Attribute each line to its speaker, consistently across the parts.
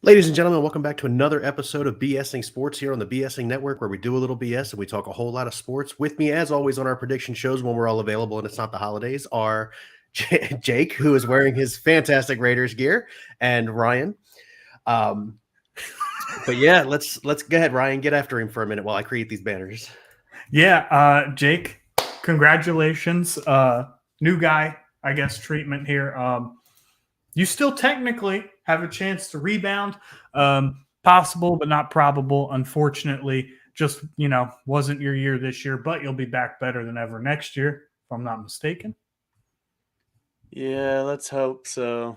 Speaker 1: Ladies and gentlemen, welcome back to another episode of BSing Sports here on the BSing Network, where we do a little BS and we talk a whole lot of sports. With me, as always, on our prediction shows when we're all available and it's not the holidays, are Jake, who is wearing his fantastic Raiders gear, and Ryan. But yeah, let's go ahead, Ryan. Get after him for a minute while I create these banners.
Speaker 2: Yeah, Jake, congratulations. New guy, I guess, treatment here. You still technically have a chance to rebound. Possible, but not probable. Unfortunately, just, wasn't your year this year, but you'll be back better than ever next year, if I'm not mistaken.
Speaker 3: Yeah, let's hope so.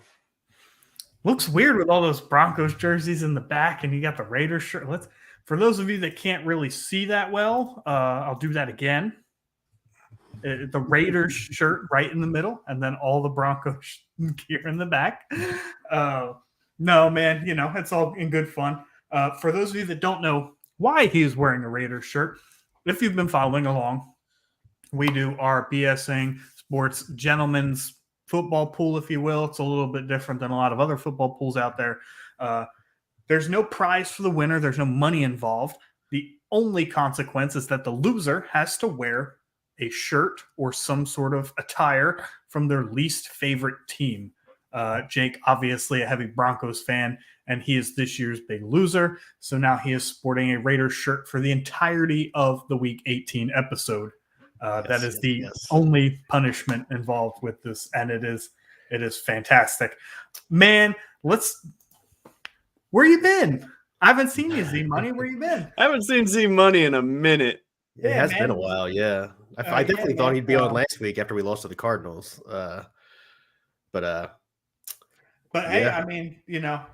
Speaker 2: Looks weird with all those Broncos jerseys in the back, and you got the Raiders shirt. For those of you that can't really see that well, I'll do that again. The Raiders shirt right in the middle, and then all the Broncos gear in the back. No, man, it's all in good fun. For those of you that don't know why he's wearing a Raiders shirt, if you've been following along, we do our BSing Sports Gentlemen's Football pool, if you will. It's a little bit different than a lot of other football pools out there. There's no prize for the winner. There's no money involved. The only consequence is that the loser has to wear a shirt or some sort of attire from their least favorite team. Jake, obviously a heavy Broncos fan, and he is this year's big loser. So now he is sporting a Raiders shirt for the entirety of the Week 18 episode. That is the only punishment involved with this, and it is fantastic. Man, where you been? I haven't seen you, Z Money. Where you been?
Speaker 3: I haven't seen Z Money in a minute.
Speaker 1: It has been a while, yeah. I definitely thought he'd be on last week after we lost to the Cardinals. But
Speaker 2: hey, I mean,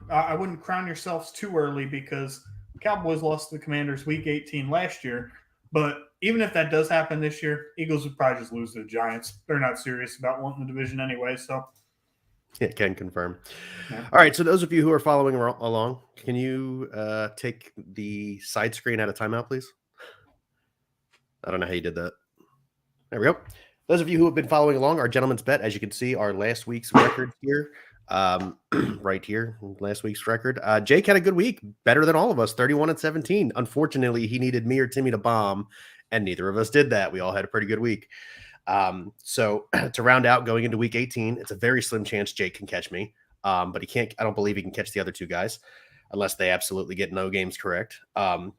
Speaker 2: I wouldn't crown yourselves too early because Cowboys lost to the Commanders Week 18 last year. But even if that does happen this year, Eagles would probably just lose to the Giants. They're not serious about wanting the division anyway, so.
Speaker 1: Yeah, can confirm. Yeah. All right, so those of you who are following along, can you take the side screen out of timeout, please? I don't know how you did that. There we go. Those of you who have been following along, our gentleman's bet, as you can see, our last week's record here, right here, last week's record. Jake had a good week, better than all of us, 31-17. Unfortunately, he needed me or Timmy to bomb, and neither of us did that. We all had a pretty good week. So to round out going into Week 18, it's a very slim chance Jake can catch me, but he can't. I don't believe he can catch the other two guys unless they absolutely get no games correct.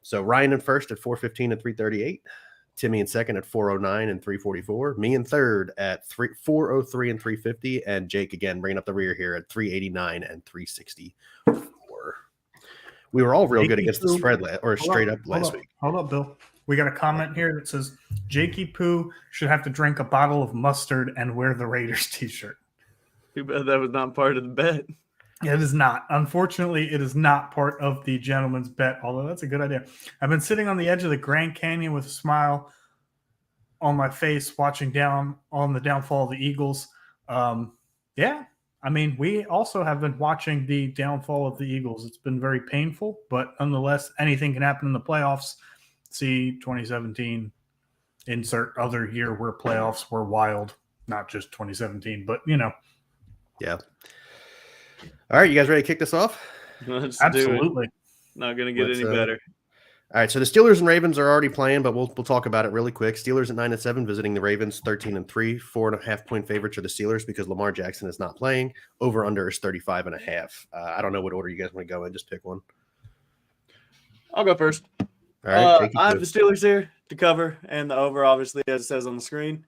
Speaker 1: So Ryan in first at 4:15 and 3:38. Timmy in second at 4:09 and 3:44. Me in third at 4:03 and 3:50. And Jake again bringing up the rear here at 3:89 and 3:64. We were all real good against the spread straight up last week.
Speaker 2: Hold up, Bill. We got a comment here that says Jakey Poo should have to drink a bottle of mustard and wear the Raiders t-shirt.
Speaker 3: Too bad that was not part of the bet.
Speaker 2: It is not. Unfortunately, it is not part of the gentleman's bet, although that's a good idea. I've been sitting on the edge of the Grand Canyon with a smile on my face, watching down on the downfall of the Eagles. Yeah, I mean, we also have been watching the downfall of the Eagles. It's been very painful, but nonetheless, anything can happen in the playoffs. See 2017, insert other year where playoffs were wild. Not just 2017, but,
Speaker 1: Yeah. All right, you guys ready to kick this off?
Speaker 3: Let's
Speaker 2: Absolutely.
Speaker 3: Not going to get any better.
Speaker 1: All right, so the Steelers and Ravens are already playing, but we'll talk about it really quick. Steelers at 9-7, visiting the Ravens 13-3, 4.5-point favorites are the Steelers because Lamar Jackson is not playing. Over under is 35.5. I don't know what order you guys want to go in. Just pick one.
Speaker 3: I'll go first.
Speaker 1: All right,
Speaker 3: I have the Steelers here to cover, and the over, obviously, as it says on the screen.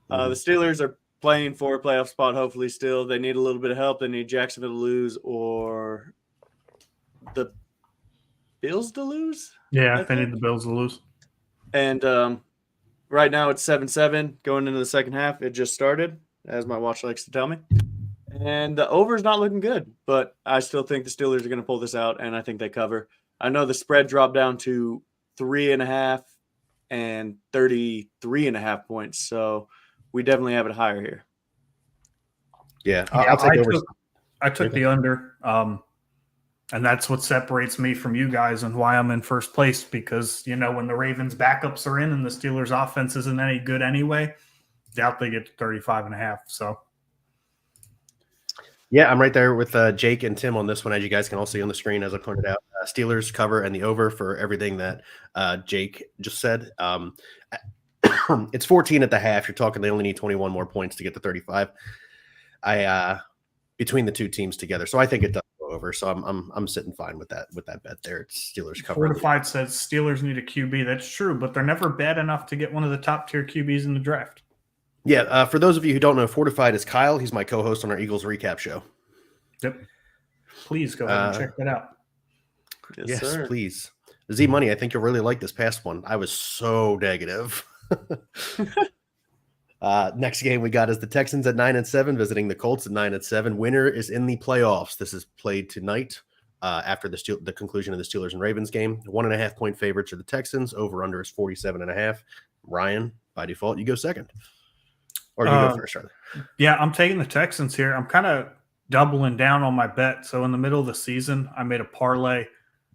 Speaker 3: The Steelers are playing for a playoff spot, hopefully still. They need a little bit of help. They need Jacksonville to lose or the Bills to lose.
Speaker 2: Yeah, they need the Bills to lose.
Speaker 3: And right now it's 7-7 going into the second half. It just started, as my watch likes to tell me. And the over is not looking good, but I still think the Steelers are going to pull this out, and I think they cover. I know the spread dropped down to 3.5 and 33.5 points, so we definitely have it higher here.
Speaker 1: Yeah, I'll take over.
Speaker 2: I took the under, and that's what separates me from you guys and why I'm in first place because, when the Ravens backups are in and the Steelers offense isn't any good anyway, doubt they get to 35.5. So,
Speaker 1: Yeah, I'm right there with Jake and Tim on this one, as you guys can all see on the screen, as I pointed out. Steelers cover and the over for everything that Jake just said. It's 14 at the half. You're talking they only need 21 more points to get to 35. Between the two teams together, so I think it does go over. So I'm sitting fine with that bet there. It's Steelers cover.
Speaker 2: Fortified says Steelers need a QB. That's true, but they're never bad enough to get one of the top tier QBs in the draft.
Speaker 1: Yeah, for those of you who don't know, Fortified is Kyle. He's my co-host on our Eagles recap show.
Speaker 2: Yep. Please go ahead and check that out.
Speaker 1: Yes, please. Z Money, I think you'll really like this past one. I was so negative. Next game we got is the Texans at 9-7 visiting the Colts at 9-7. Winner is in the playoffs. This is played tonight after the conclusion of the Steelers and Ravens game. 1.5 point favorites are the Texans. Over under is 47.5. Ryan, by default, you go second. Or you go first, rather.
Speaker 2: Yeah, I'm taking the Texans here. I'm kind of doubling down on my bet. So in the middle of the season, I made a parlay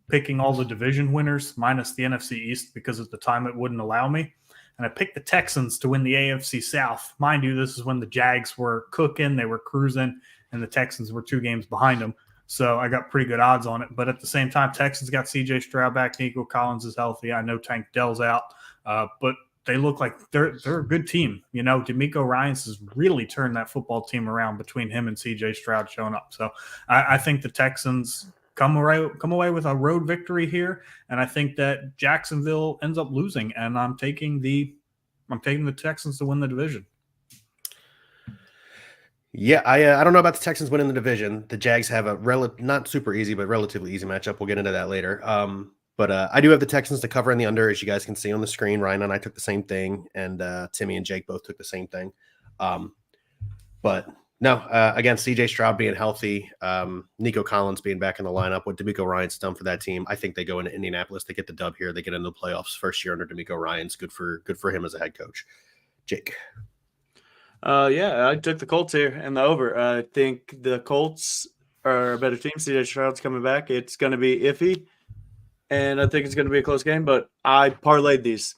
Speaker 2: picking all the division winners minus the NFC East because at the time it wouldn't allow me. And I picked the Texans to win the AFC South. Mind you, this is when the Jags were cooking, they were cruising, and the Texans were 2 games behind them. So I got pretty good odds on it. But at the same time, Texans got C.J. Stroud back. Nico Collins is healthy. I know Tank Dell's out. But they look like they're a good team. You know, D'Amico Ryans has really turned that football team around between him and C.J. Stroud showing up. So I think the Texans come away with a road victory here, and I think that Jacksonville ends up losing. And I'm taking the Texans to win the division.
Speaker 1: Yeah, I don't know about the Texans winning the division. The Jags have a not super easy, but relatively easy matchup. We'll get into that later. But I do have the Texans to cover in the under, as you guys can see on the screen. Ryan and I took the same thing, and Timmy and Jake both took the same thing. But no, again, C.J. Stroud being healthy, Nico Collins being back in the lineup, what D'Amico Ryans done for that team, I think they go into Indianapolis. They get the dub here. They get into the playoffs. First year under D'Amico Ryans. Good for him as a head coach. Jake.
Speaker 3: Yeah, I took the Colts here and the over. I think the Colts are a better team. C.J. Stroud's coming back. It's going to be iffy, and I think it's going to be a close game, but I parlayed these.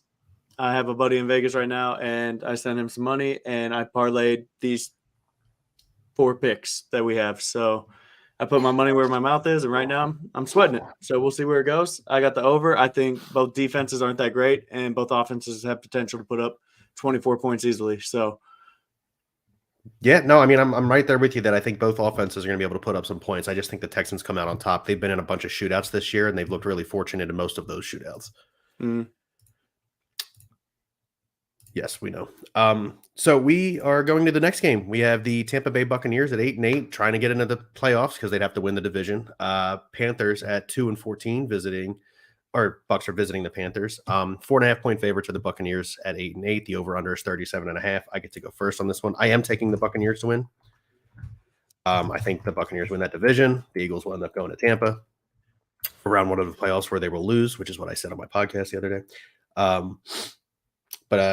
Speaker 3: I have a buddy in Vegas right now, and I sent him some money, and I parlayed these 4 picks that we have. So I put my money where my mouth is, and right now I'm sweating it. So we'll see where it goes. I got the over. I think both defenses aren't that great, and both offenses have potential to put up 24 points easily. So
Speaker 1: yeah, no, I mean, I'm right there with you that I think both offenses are going to be able to put up some points. I just think the Texans come out on top. They've been in a bunch of shootouts this year, and they've looked really fortunate in most of those shootouts. Yes, we know. So we are going to the next game. We have the Tampa Bay Buccaneers at 8-8, trying to get into the playoffs because they'd have to win the division. Panthers at 2-14, Bucs are visiting the Panthers. 4.5 point favorites are the Buccaneers at 8-8. The over/under is 37.5. I get to go first on this one. I am taking the Buccaneers to win. I think the Buccaneers win that division. The Eagles will end up going to Tampa for round 1 of the playoffs, where they will lose, which is what I said on my podcast the other day.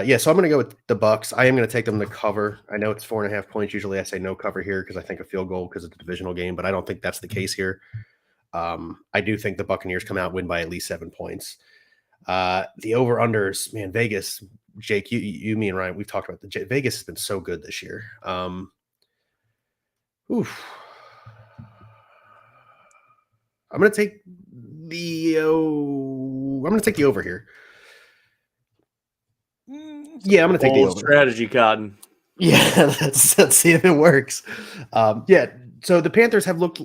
Speaker 1: Yeah, so I'm going to go with the Bucs. I am going to take them to cover. I know it's 4.5 points. Usually I say no cover here because I think a field goal because it's a divisional game, but I don't think that's the case here. I do think the Buccaneers come out and win by at least 7 points. The over-unders, man, Vegas, Jake, you, me, and Ryan, we've talked about Vegas has been so good this year. I'm going to take the over here. Yeah, I'm going to take the over.
Speaker 3: Strategy, Cotton.
Speaker 1: Yeah, let's see if it works. Yeah, so the Panthers have looked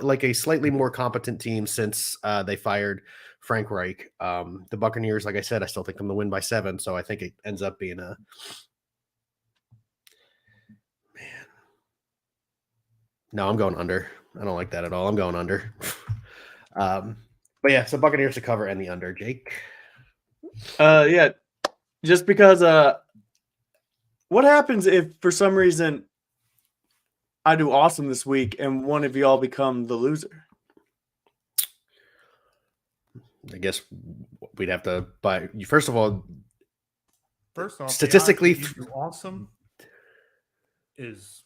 Speaker 1: like a slightly more competent team since they fired Frank Reich. The Buccaneers, like I said, I still think them to win by 7, so I think it ends up being a man. No, I'm going under. I don't like that at all. I'm going under. But yeah, so Buccaneers to cover and the under. Jake.
Speaker 3: Yeah, just because. What happens if for some reason I do awesome this week and one of y'all become the loser?
Speaker 1: I guess we'd have to buy. First off,
Speaker 2: statistically, awesome is.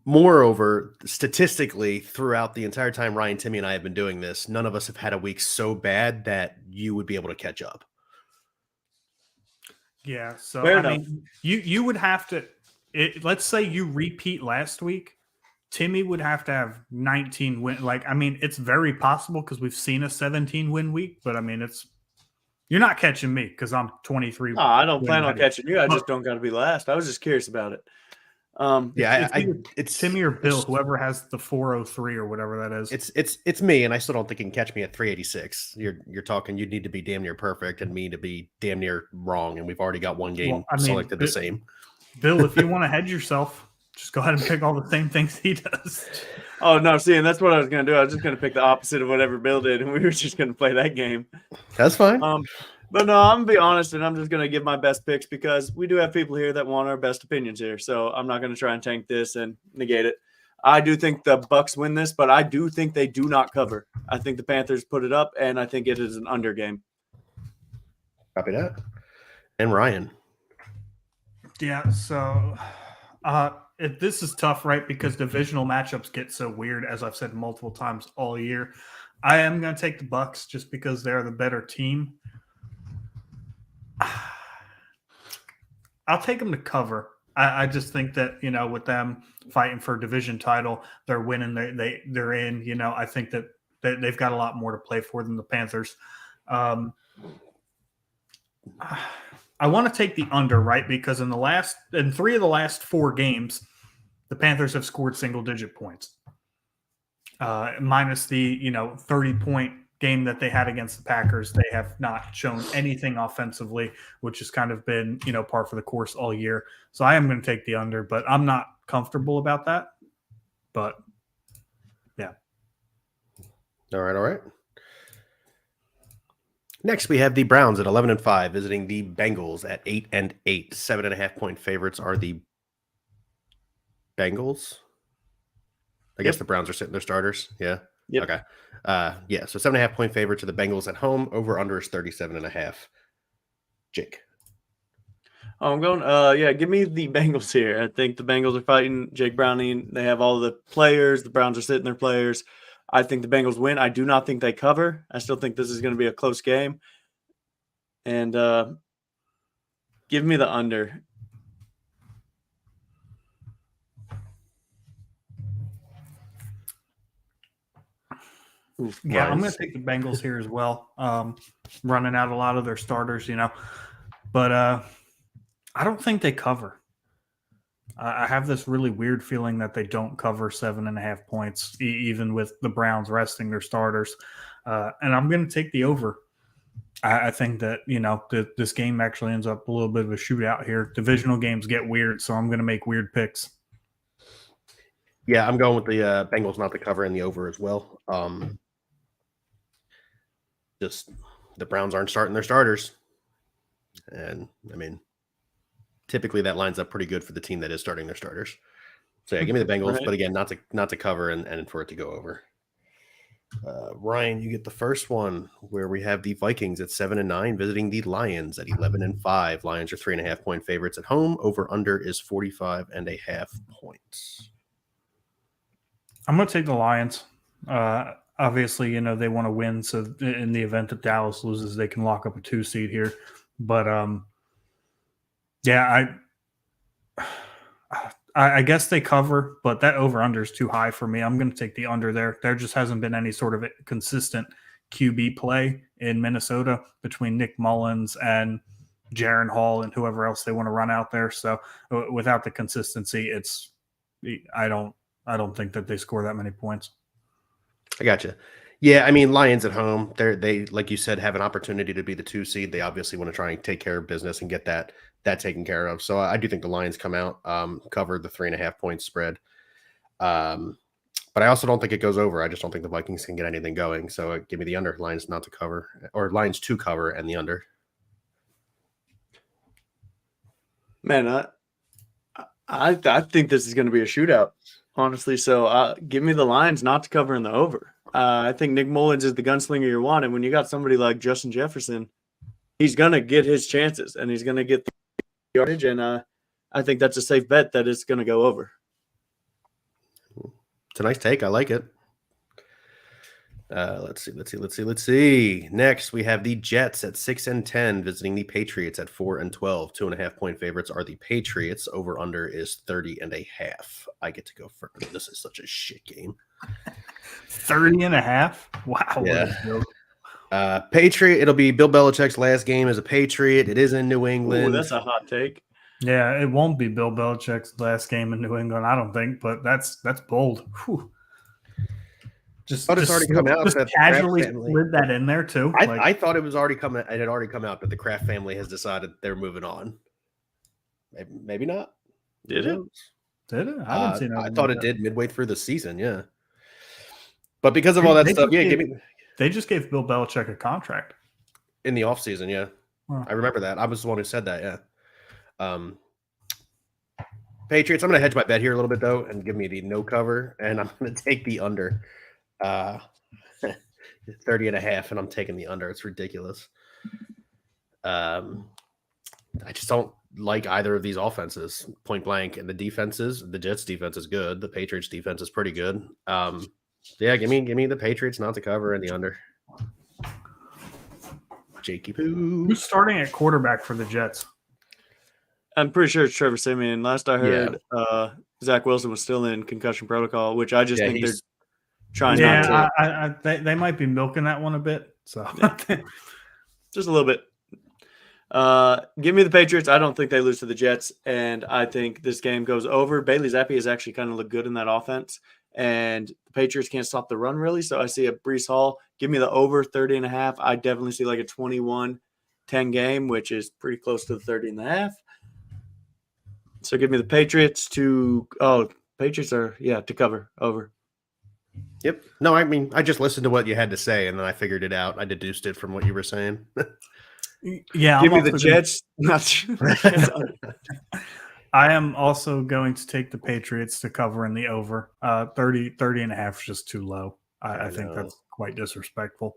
Speaker 1: Moreover, statistically, throughout the entire time Ryan, Timmy, and I have been doing this, none of us have had a week so bad that you would be able to catch up.
Speaker 2: Yeah, so
Speaker 3: Fair
Speaker 2: I
Speaker 3: enough.
Speaker 2: mean, you would have to. let's say you repeat last week, Timmy would have to have 19 win. Like, I mean, it's very possible because we've seen a 17 win week, but I mean, you're not catching me because I'm 23.
Speaker 3: No, I don't
Speaker 2: win
Speaker 3: plan on
Speaker 2: ahead.
Speaker 3: catching you. I
Speaker 2: But-
Speaker 3: just don't got to be last. I was just curious about it.
Speaker 2: It's Timmy or Bill, whoever has the 403 or whatever that is.
Speaker 1: It's me, and I still don't think you can catch me at 386. You're talking. You'd need to be damn near perfect, and me to be damn near wrong. And we've already got one game selected the same.
Speaker 2: Bill, if you want to hedge yourself, just go ahead and pick all the same things he does.
Speaker 3: Oh no, see, and that's what I was gonna do. I was just gonna pick the opposite of whatever Bill did, and we were just gonna play that game.
Speaker 1: That's fine.
Speaker 3: But no, I'm gonna be honest, and I'm just gonna give my best picks because we do have people here that want our best opinions here. So I'm not gonna try and tank this and negate it. I do think the Bucks win this, but I do think they do not cover. I think the Panthers put it up, and I think it is an under game.
Speaker 1: Copy that. And Ryan.
Speaker 2: Yeah, so this is tough, right? Because divisional matchups get so weird, as I've said multiple times all year. I am going to take the Bucks just because they're the better team. I'll take them to cover. I just think that, with them fighting for a division title, they're winning. They're in. I think that they've got a lot more to play for than the Panthers. I want to take the under, right? Because in 3 of the last 4 games, the Panthers have scored single-digit points. Minus the 30-point game that they had against the Packers, they have not shown anything offensively, which has kind of been par for the course all year. So I am going to take the under, but I'm not comfortable about that. But yeah.
Speaker 1: All right. Next, we have the Browns at 11-5 visiting the Bengals at 8-8. 7.5-point favorites are the Bengals. I guess the Browns are sitting their starters. Yeah.
Speaker 3: Yep.
Speaker 1: Okay. So 7.5-point favorites are the Bengals at home. Over under is 37.5. Jake.
Speaker 3: I'm going. Give me the Bengals here. I think the Bengals are fighting Jake Browning. They have all the players. The Browns are sitting their players. I think the Bengals win. I do not think they cover. I still think this is going to be a close game. And give me the under.
Speaker 2: Yeah, I'm going to take the Bengals here as well. Running out a lot of their starters, but I don't think they cover. I have this really weird feeling that they don't cover 7.5 points, even with the Browns resting their starters. And I'm going to take the over. I think that, this game actually ends up a little bit of a shootout here. Divisional games get weird, so I'm going to make weird picks.
Speaker 1: Yeah, I'm going with the Bengals not to cover and the over as well. Just the Browns aren't starting their starters. And, I mean, typically that lines up pretty good for the team that is starting their starters. So, yeah, give me the Bengals,
Speaker 3: Right.
Speaker 1: But again, not to cover and for it to go over. Ryan, you get the first one where we have the Vikings at 7-9 visiting the Lions at 11-5. Lions are 3.5-point favorites at home. Over under is 45.5 points.
Speaker 2: I'm going to take the Lions. Obviously, they want to win. So in the event that Dallas loses, they can lock up a 2 seed here. But I guess they cover, but that over-under is too high for me. I'm going to take the under there. There just hasn't been any sort of consistent QB play in Minnesota between Nick Mullins and Jaron Hall and whoever else they want to run out there. So without the consistency, I don't think that they score that many points.
Speaker 1: I gotcha. Yeah, I mean, Lions at home, they like you said, have an opportunity to be the 2 seed. They obviously want to try and take care of business and get that taken care of. So I do think the Lions come out, cover the 3.5-point spread. But I also don't think it goes over. I just don't think the Vikings can get anything going. So give me the under. Lions not to cover, or Lions to cover and the under.
Speaker 3: Man, I think this is going to be a shootout, honestly. So give me the Lions not to cover in the over. I think Nick Mullins is the gunslinger you want. And when you got somebody like Justin Jefferson, he's going to get his chances and he's going to get the yardage. And I think that's a safe bet that it's going to go over.
Speaker 1: It's a nice take. I like it. Let's see. Next, we have the Jets at 6-10 visiting the Patriots at 4-12. 2.5-point favorites are the Patriots. Over under is 30.5. I get to go first. This is such a shit game.
Speaker 2: 30.5. Wow.
Speaker 1: Yeah. Patriot. It'll be Bill Belichick's last game as a Patriot. It is in New England.
Speaker 3: Ooh, that's a hot take.
Speaker 2: Yeah, it won't be Bill Belichick's last game in New England, I don't think, but that's bold. Whew. It's already come out. Just casually slid that in there too.
Speaker 1: I thought it was already coming. It had already come out, but the Kraft family has decided they're moving on. Maybe not.
Speaker 3: Did it?
Speaker 2: Did it? I haven't seen it.
Speaker 1: I thought it did midway through the season. Yeah, but because of all that stuff,
Speaker 2: they just gave Bill Belichick a contract
Speaker 1: in the offseason. Yeah, I remember that. I was the one who said that. Yeah. Patriots. I'm going to hedge my bet here a little bit though, and give me the no cover, and I'm going to take the under. 30.5, and I'm taking the under. It's ridiculous. I just don't like either of these offenses, point blank. And the defenses, the Jets defense is good. The Patriots defense is pretty good. Yeah, give me the Patriots not to cover and the under. Jakey Poo.
Speaker 2: Who's starting at quarterback for the Jets?
Speaker 3: I'm pretty sure it's Trevor Siemian. Last I heard, Zach Wilson was still in concussion protocol, which I just think they're trying not to.
Speaker 2: They might be milking that one a bit. So
Speaker 3: just a little bit. Give me the Patriots. I don't think they lose to the Jets, and I think this game goes over. Bailey Zappi has actually kind of looked good in that offense, and the Patriots can't stop the run really. So I see a Breece Hall. Give me the over 30.5. I definitely see like a 21-10 game, which is pretty close to the 30.5. So give me the Patriots to cover over.
Speaker 1: Yep. No, I mean, I just listened to what you had to say, and then I figured it out. I deduced it from what you were saying.
Speaker 2: Yeah.
Speaker 3: Give me the Jets.
Speaker 2: I am also going to take the Patriots to cover in the over. 30.5 is just too low. I think that's quite disrespectful.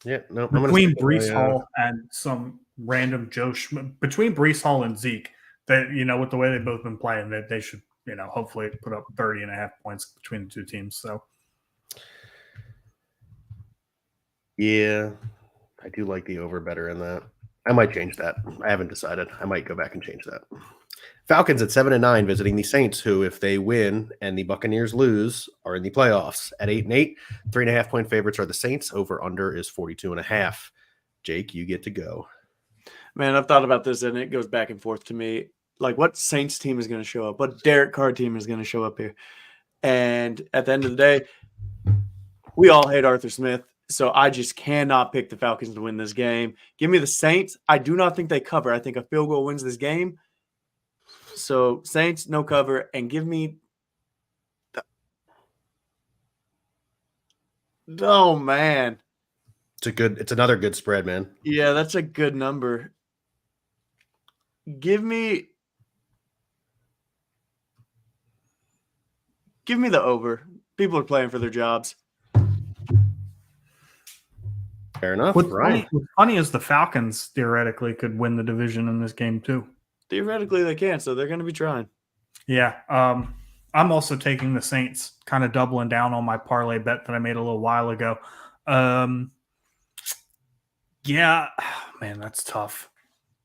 Speaker 1: Yeah. No.
Speaker 2: Between Breece Hall and some random Joe between Breece Hall and Zeke, that with the way they've both been playing, that they should hopefully put up 30.5 points between the two teams. So,
Speaker 1: yeah, I do like the over better in that. I might change that. I haven't decided. I might go back and change that. Falcons at 7-9 visiting the Saints, who, if they win and the Buccaneers lose, are in the playoffs. At 8-8, 3.5-point favorites are the Saints. Over under is 42.5. Jake, you get to go.
Speaker 3: Man, I've thought about this, and it goes back and forth to me. Like, what Saints team is going to show up? What Derek Carr team is going to show up here? And at the end of the day, we all hate Arthur Smith, so I just cannot pick the Falcons to win this game. Give me the Saints. I do not think they cover. I think a field goal wins this game. So Saints, no cover, and give me oh, man.
Speaker 1: It's another good spread, man.
Speaker 3: Yeah, that's a good number. Give me the over. People are playing for their jobs.
Speaker 1: Fair enough.
Speaker 2: What's funny is the Falcons theoretically could win the division in this game too.
Speaker 3: Theoretically, they can, so they're going to be trying.
Speaker 2: Yeah. I'm also taking the Saints, kind of doubling down on my parlay bet that I made a little while ago. Yeah, man, that's tough.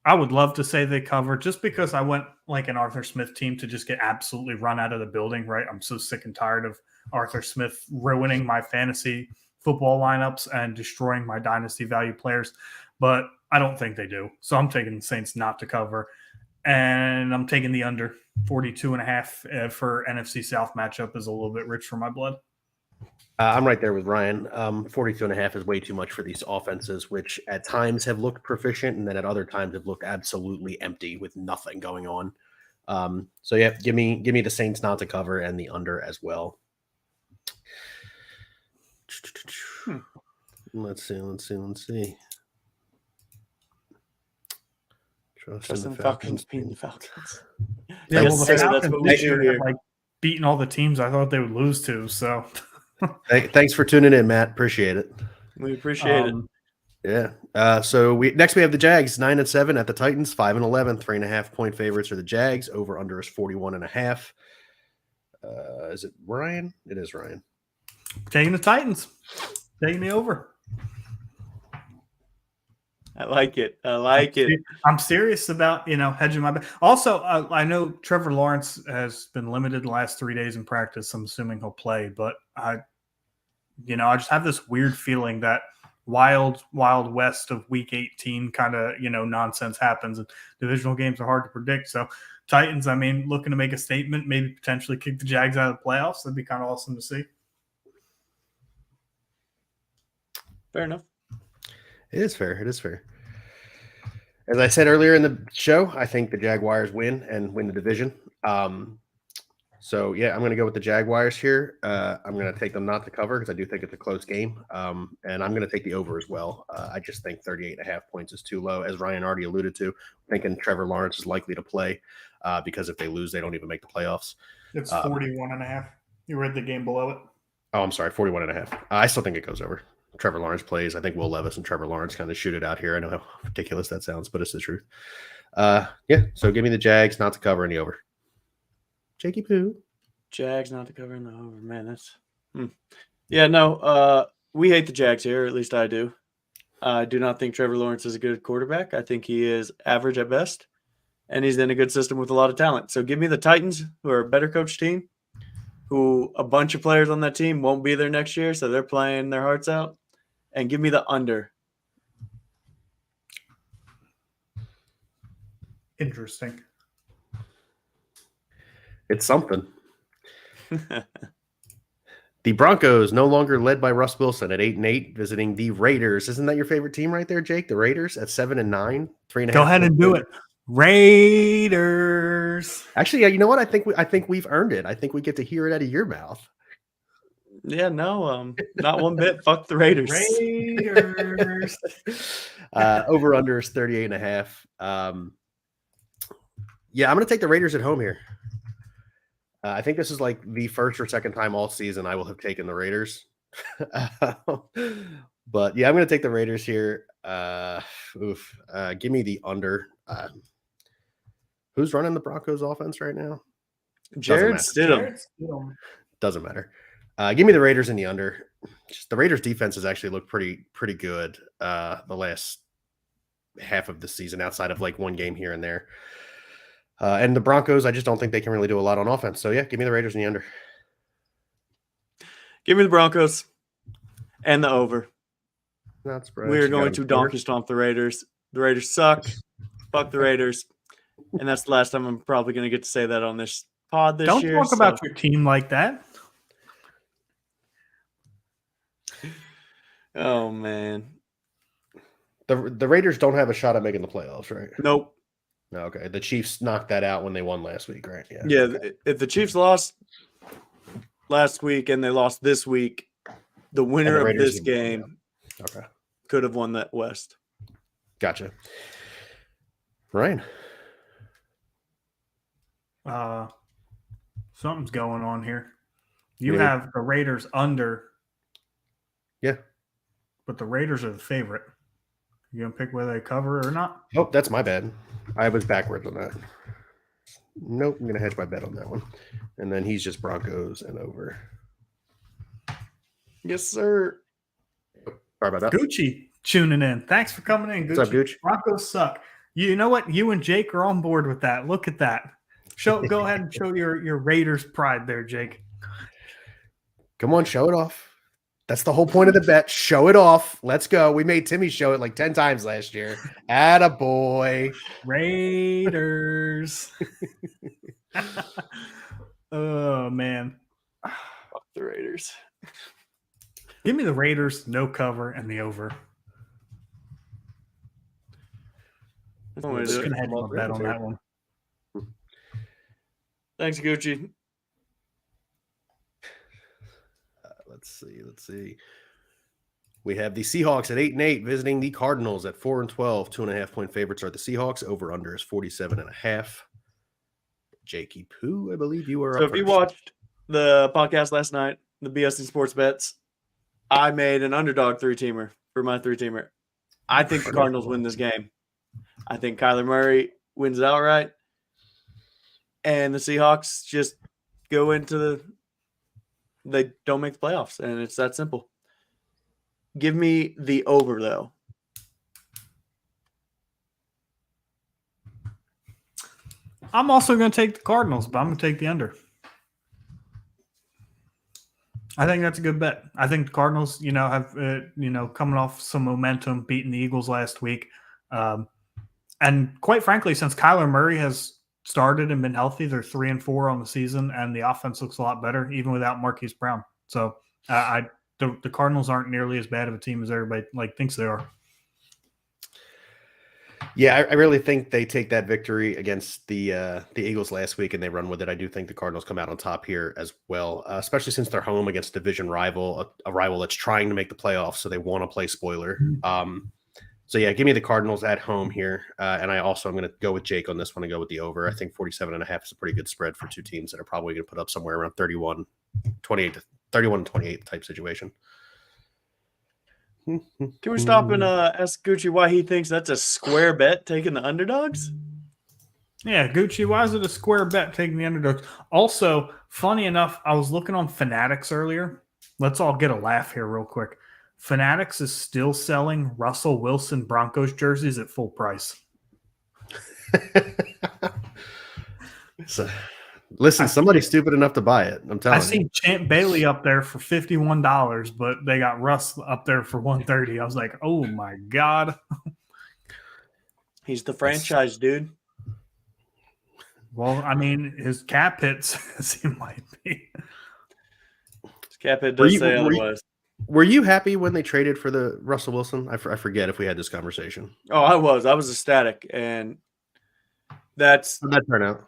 Speaker 2: I would love to say they cover just because I went like an Arthur Smith team to just get absolutely run out of the building, right? I'm so sick and tired of Arthur Smith ruining my fantasy football lineups and destroying my dynasty value players, but I don't think they do. So I'm taking the Saints not to cover, and I'm taking the under. 42.5 for NFC South matchup is a little bit rich for my blood.
Speaker 1: I'm right there with Ryan. 42.5 is way too much for these offenses, which at times have looked proficient and then at other times have looked absolutely empty with nothing going on. So yeah, give me the Saints not to cover and the under as well. Let's see.
Speaker 3: Trust in the Falcons beating the Falcons.
Speaker 2: Yeah, well, the Falcons this year have, like, beating all the teams I thought they would lose to. So,
Speaker 1: thanks for tuning in, Matt. Appreciate it.
Speaker 3: We appreciate it.
Speaker 1: Yeah. So we have the Jags 9-7 at the Titans 5-11. 3.5-point favorites are the Jags. Over under is 41.5. Is it Ryan? It is Ryan.
Speaker 2: Taking the Titans. Taking the over.
Speaker 3: I like it. I like it.
Speaker 2: I'm serious about, hedging my bet. Also, I know Trevor Lawrence has been limited the last 3 days in practice. I'm assuming he'll play, but I just have this weird feeling that wild west of week 18 kind of, nonsense happens, and divisional games are hard to predict. So Titans, looking to make a statement, maybe potentially kick the Jags out of the playoffs. That'd be kind of awesome to see.
Speaker 3: Fair enough.
Speaker 1: It is fair. As I said earlier in the show, I think the Jaguars win the division. So, yeah, I'm going to go with the Jaguars here. I'm going to take them not to cover because I do think it's a close game. And I'm going to take the over as well. I just think 38.5 points is too low. As Ryan already alluded to, thinking Trevor Lawrence is likely to play because if they lose, they don't even make the playoffs.
Speaker 2: It's 41.5. You read the game below it.
Speaker 1: Oh, I'm sorry, 41.5. I still think it goes over. Trevor Lawrence plays. I think Will Levis and Trevor Lawrence kind of shoot it out here. I know how ridiculous that sounds, but it's the truth. Yeah, so give me the Jags not to cover any over. Jakey Poo.
Speaker 3: Jags not to cover in the over. Man, that's Yeah, no, we hate the Jags here, at least I do. I do not think Trevor Lawrence is a good quarterback. I think he is average at best, and he's in a good system with a lot of talent. So give me the Titans, who are a better coach team, who a bunch of players on that team won't be there next year, so they're playing their hearts out. And give me the under.
Speaker 2: Interesting.
Speaker 1: It's something. The Broncos no longer led by Russ Wilson at 8-8, visiting the Raiders. Isn't that your favorite team right there, Jake? The Raiders at 7-9, 3.5.
Speaker 2: Go ahead and do it. Raiders.
Speaker 1: Actually, yeah, you know what? I think we've earned it. I think we get to hear it out of your mouth.
Speaker 3: Yeah, no, not one bit. Fuck the Raiders.
Speaker 2: Raiders.
Speaker 1: Over under is 38.5. Yeah, I'm going to take the Raiders at home here. I think this is like the first or second time all season I will have taken the Raiders. But yeah, I'm going to take the Raiders here. Give me the under. Who's running the Broncos offense right now?
Speaker 3: Jared Stidham.
Speaker 1: Doesn't matter. Give me the Raiders in the under. Just the Raiders defense has actually looked pretty good the last half of the season outside of like one game here and there. And the Broncos, I just don't think they can really do a lot on offense. So, yeah, give me the Raiders in the under.
Speaker 3: Give me the Broncos and the over.
Speaker 1: That's
Speaker 3: we are going to donkey stomp the Raiders. The Raiders suck. Fuck the Raiders. And that's the last time I'm probably going to get to say that on this pod this year.
Speaker 2: Don't talk about your team like that.
Speaker 3: Oh, man.
Speaker 1: The Raiders don't have a shot at making the playoffs, right?
Speaker 3: Nope.
Speaker 1: Okay. The Chiefs knocked that out when they won last week, right?
Speaker 3: Yeah.
Speaker 1: Okay.
Speaker 3: If the Chiefs lost last week and they lost this week, the winner of this game could have won that West.
Speaker 1: Gotcha. Ryan.
Speaker 2: Something's going on here. You have the Raiders under.
Speaker 1: Yeah.
Speaker 2: But the Raiders are the favorite. You going to pick whether they cover or not?
Speaker 1: Oh, that's my bad. I was backwards on that. Nope, I'm going to hedge my bet on that one. And then he's just Broncos and over.
Speaker 3: Yes, sir.
Speaker 1: Sorry about that.
Speaker 2: Gucci tuning in. Thanks for coming in, Gucci.
Speaker 1: What's up, Gucci?
Speaker 2: Broncos suck. You know what? You and Jake are on board with that. Look at that. Go ahead and show your Raiders pride there, Jake.
Speaker 1: Come on, show it off. That's the whole point of the bet. Show it off. Let's go. We made Timmy show it like 10 times last year. Attaboy.
Speaker 2: Raiders. Oh, man.
Speaker 3: Fuck the Raiders.
Speaker 2: Give me the Raiders, no cover, and the over. I'm just going to have a bet on that one.
Speaker 3: Thanks, Gucci.
Speaker 1: Let's see. We have the Seahawks at 8-8 visiting the Cardinals at 4-12. 2.5-point favorites are the Seahawks. Over under is 47.5. Jakey Poo, I believe you were.
Speaker 3: So if you watched the podcast last night, the BSing Sports Bets, I made an underdog 3-teamer for my 3-teamer. I think the Cardinals win this game. I think Kyler Murray wins it outright. And the Seahawks just go into they don't make the playoffs, and it's that simple. Give me the over, though.
Speaker 2: I'm also going to take the Cardinals, but I'm going to take the under. I think that's a good bet. I think the Cardinals, have coming off some momentum, beating the Eagles last week, and quite frankly, since Kyler Murray has started and been healthy, they're 3-4 on the season, and the offense looks a lot better even without Marquise Brown. So the Cardinals aren't nearly as bad of a team as everybody thinks they are.
Speaker 1: Yeah, I really think they take that victory against the Eagles last week and they run with it. I do think the Cardinals come out on top here as well, especially since they're home against a division rival, a rival that's trying to make the playoffs, so they want to play spoiler. So yeah, give me the Cardinals at home here, and I also am going to go with Jake on this one and go with the over. I think 47.5 is a pretty good spread for two teams that are probably going to put up somewhere around 31-28 to 31-28 type situation.
Speaker 3: Can we stop and ask Gucci why he thinks that's a square bet taking the underdogs?
Speaker 2: Yeah, Gucci, why is it a square bet taking the underdogs? Also, funny enough, I was looking on Fanatics earlier. Let's all get a laugh here real quick. Fanatics is still selling Russell Wilson Broncos jerseys at full price.
Speaker 1: So, listen, somebody's stupid enough to buy it. I'm telling you.
Speaker 2: I seen Champ Bailey up there for $51, but they got Russ up there for $130. I was like, oh my God.
Speaker 3: He's the franchise dude.
Speaker 2: Well, I mean, his cap hits seem like be.
Speaker 3: His cap hit does say otherwise.
Speaker 1: Were you happy when they traded for the Russell Wilson? I forget if we had this conversation.
Speaker 3: Oh, I was ecstatic, and that's
Speaker 1: how'd that turn out.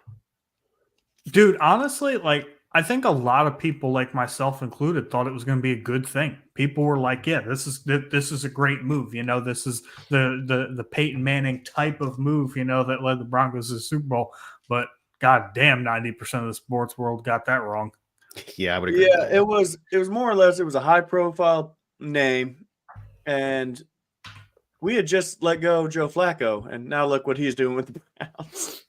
Speaker 2: Dude, honestly, I think a lot of people, like myself included, thought it was going to be a good thing. People were like, "Yeah, this is a great move." This is the Peyton Manning type of move, that led the Broncos to the Super Bowl. But god damn, 90% of the sports world got that wrong.
Speaker 1: Yeah, I would agree.
Speaker 3: Yeah, it was more or less. It was a high profile name, and we had just let go of Joe Flacco, and now look what he's doing with the Browns.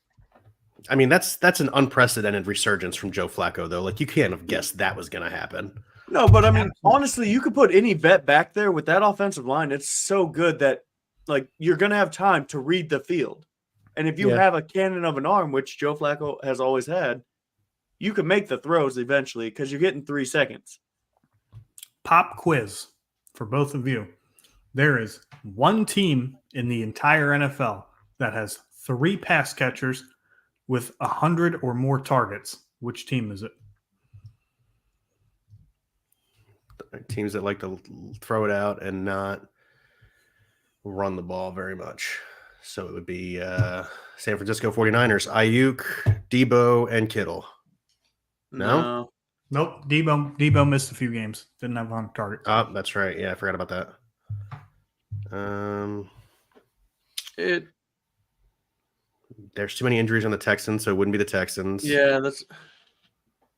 Speaker 1: I mean, that's an unprecedented resurgence from Joe Flacco, though. You can't have guessed that was going to happen.
Speaker 3: No, but I mean, honestly, you could put any vet back there with that offensive line. It's so good that, you're going to have time to read the field. And if you have a cannon of an arm, which Joe Flacco has always had, you can make the throws eventually because you're getting 3 seconds.
Speaker 2: Pop quiz for both of you. There is one team in the entire NFL that has 3 pass catchers with 100 or more targets. Which team is it?
Speaker 1: Teams that like to throw it out and not run the ball very much. So it would be San Francisco 49ers, Ayuk, Debo, and Kittle. No?
Speaker 2: Nope. Debo missed a few games. Didn't have 100 targets.
Speaker 1: Oh, that's right. Yeah, I forgot about that. There's too many injuries on the Texans, so it wouldn't be the Texans.
Speaker 3: Yeah, that's.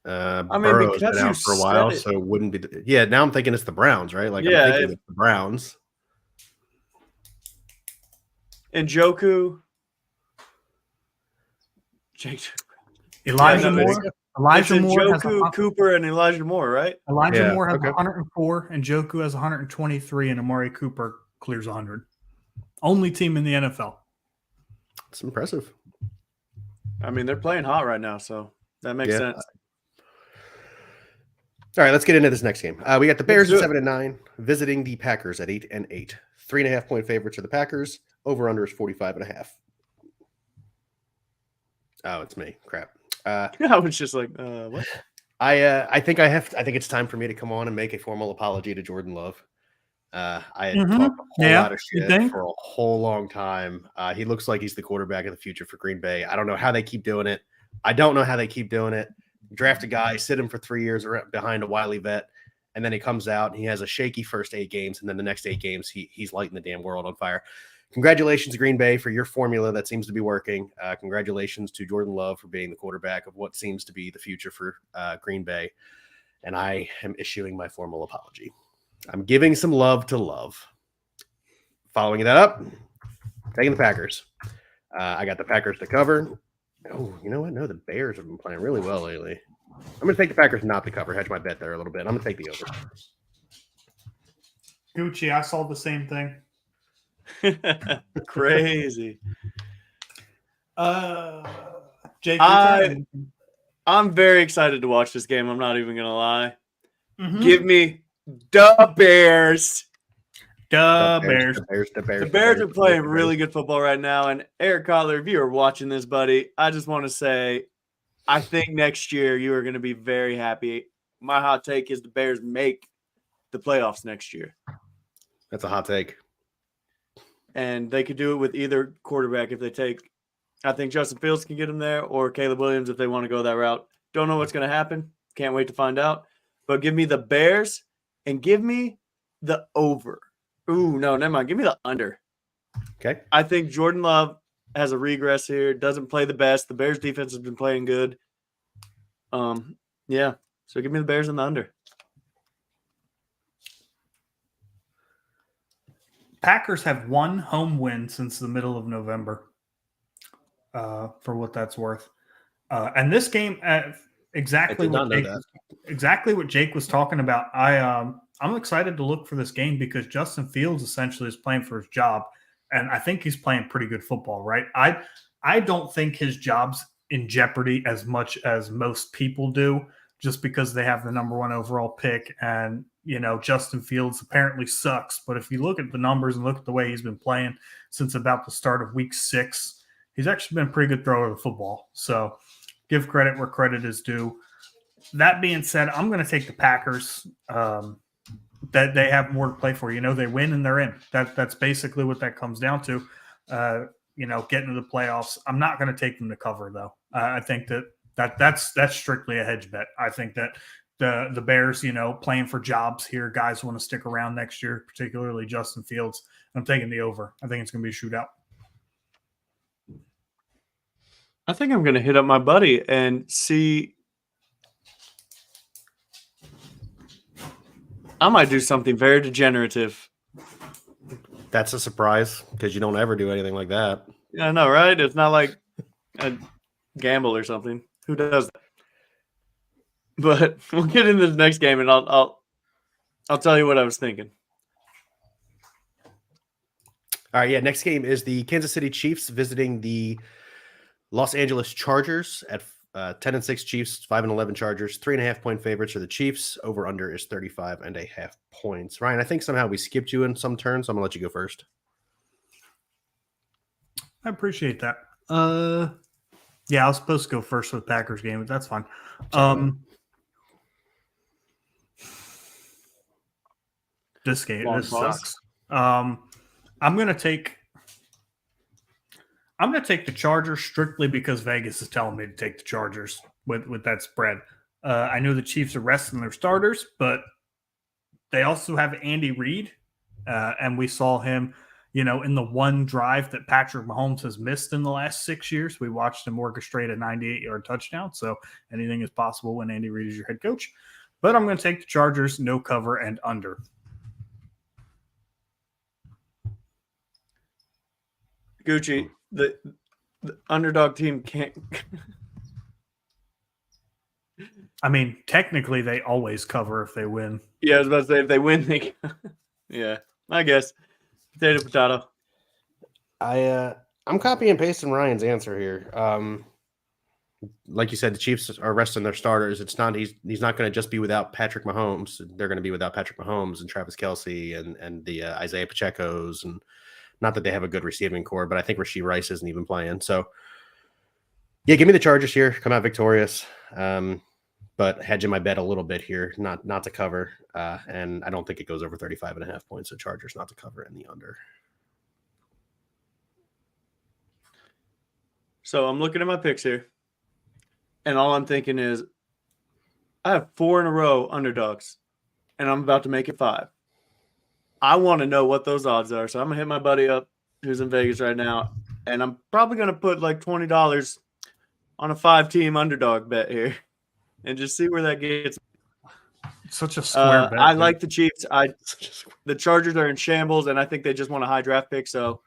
Speaker 1: Burrow's been out for a while, so it wouldn't be. Yeah, now I'm thinking it's the Browns, right? I'm thinking it's the Browns.
Speaker 3: And Njoku.
Speaker 2: Elijah Moore. Elijah Moore
Speaker 3: Njoku, Cooper, and Elijah Moore, right?
Speaker 2: Elijah Moore has 104, and Njoku has 123, and Amari Cooper clears 100. Only team in the NFL.
Speaker 1: It's impressive.
Speaker 3: I mean, they're playing hot right now, so that makes sense.
Speaker 1: All right, let's get into this next game. We got the Bears at 7-9, visiting the Packers at 8-8. 3.5-point favorites are the Packers. Over/under is 45.5. Oh, it's me. Crap.
Speaker 3: I was just like, what?
Speaker 1: I think it's time for me to come on and make a formal apology to Jordan Love. I had talked a whole lot of shit for a whole long time. He looks like he's the quarterback of the future for Green Bay. I don't know how they keep doing it. Draft a guy, sit him for 3 years behind a wily vet, and then he comes out and he has a shaky first 8 games, and then the next 8 games he's lighting the damn world on fire. Congratulations, Green Bay, for your formula that seems to be working. Congratulations to Jordan Love for being the quarterback of what seems to be the future for Green Bay. And I am issuing my formal apology. I'm giving some love to Love. Following that up, taking the Packers. I got the Packers to cover. Oh, you know what? No, the Bears have been playing really well lately. I'm going to take the Packers not to cover. Hedge my bet there a little bit. I'm going to take the over.
Speaker 2: Gucci, I saw the same thing.
Speaker 3: Crazy.
Speaker 2: Jake, your turn.
Speaker 3: I'm very excited to watch this game. I'm not even going to lie.
Speaker 2: Mhm.
Speaker 3: Give me the Bears.
Speaker 2: The Bears.
Speaker 3: The Bears are playing really good football right now. And Eric Kotler, if you are watching this, buddy, I just want to say I think next year you are going to be very happy. My hot take is the Bears make the playoffs next year.
Speaker 1: That's a hot take.
Speaker 3: And they could do it with either quarterback if they take. I think Justin Fields can get them there, or Caleb Williams if they want to go that route. Don't know what's going to happen. Can't wait to find out. But give me the Bears and give me the over. Ooh, no, never mind. Give me the under.
Speaker 1: Okay.
Speaker 3: I think Jordan Love has a regress here. Doesn't play the best. The Bears defense has been playing good. Yeah. So give me the Bears and the under.
Speaker 2: Packers have one home win since the middle of November, for what that's worth. And this game, exactly what Jake was talking about. I'm excited to look for this game because Justin Fields essentially is playing for his job, and I think he's playing pretty good football. Right? I don't think his job's in jeopardy as much as most people do, just because they have the number 1 overall pick, and Justin Fields apparently sucks. But if you look at the numbers and look at the way he's been playing since about the start of week 6, he's actually been a pretty good thrower of the football. So give credit where credit is due. That being said, I'm going to take the Packers. That they have more to play for. They win and they're in. That's basically what that comes down to. Getting to the playoffs. I'm not going to take them to cover though. I think that's strictly a hedge bet. I think that the Bears, playing for jobs here, guys want to stick around next year, particularly Justin Fields. I'm taking the over. I think it's going to be a shootout.
Speaker 3: I think I'm going to hit up my buddy and see. I might do something very degenerative.
Speaker 1: That's a surprise because you don't ever do anything like that.
Speaker 3: Yeah, I know, right? It's not like a gamble or something. Who does that? But we'll get into the next game, and I'll tell you what I was thinking.
Speaker 1: All right, yeah. Next game is the Kansas City Chiefs visiting the Los Angeles Chargers at 10-6 Chiefs, 5-11 Chargers. 3.5-point favorites for the Chiefs. Over under is 35.5 points. Ryan, I think somehow we skipped you in some turns, so I'm gonna let you go first.
Speaker 2: I appreciate that. Yeah, I was supposed to go first with the Packers game, but that's fine. This game, this sucks. I'm gonna take the Chargers strictly because Vegas is telling me to take the Chargers with that spread. I know the Chiefs are resting their starters, but they also have Andy Reid, and we saw him, in the one drive that Patrick Mahomes has missed in the last 6 years. We watched him orchestrate a 98-yard touchdown, so anything is possible when Andy Reid is your head coach. But I'm going to take the Chargers, no cover, and under.
Speaker 3: Gucci, the underdog team can't.
Speaker 2: I mean, technically, they always cover if they win.
Speaker 3: Yeah, I was about to say if they win, they. Yeah, I guess. Potato.
Speaker 1: I'm copy and pasting Ryan's answer here. Like you said, the Chiefs are resting their starters. It's not he's not going to just be without Patrick Mahomes. They're going to be without Patrick Mahomes and Travis Kelce and the Isaiah Pacheco's, and not that they have a good receiving core, but I think Rashee Rice isn't even playing. So yeah, give me the Chargers here. Come out victorious. But hedging my bet a little bit here, not to cover. And I don't think it goes over 35.5 points. So Chargers not to cover and the under.
Speaker 3: So I'm looking at my picks here, and all I'm thinking is I have 4 in a row underdogs, and I'm about to make it 5. I want to know what those odds are. So I'm going to hit my buddy up who's in Vegas right now, and I'm probably going to put like $20 on a 5-team underdog bet here and just see where that gets.
Speaker 2: Such a square bet.
Speaker 3: I like the Chiefs. The Chargers are in shambles, and I think they just want a high draft pick. So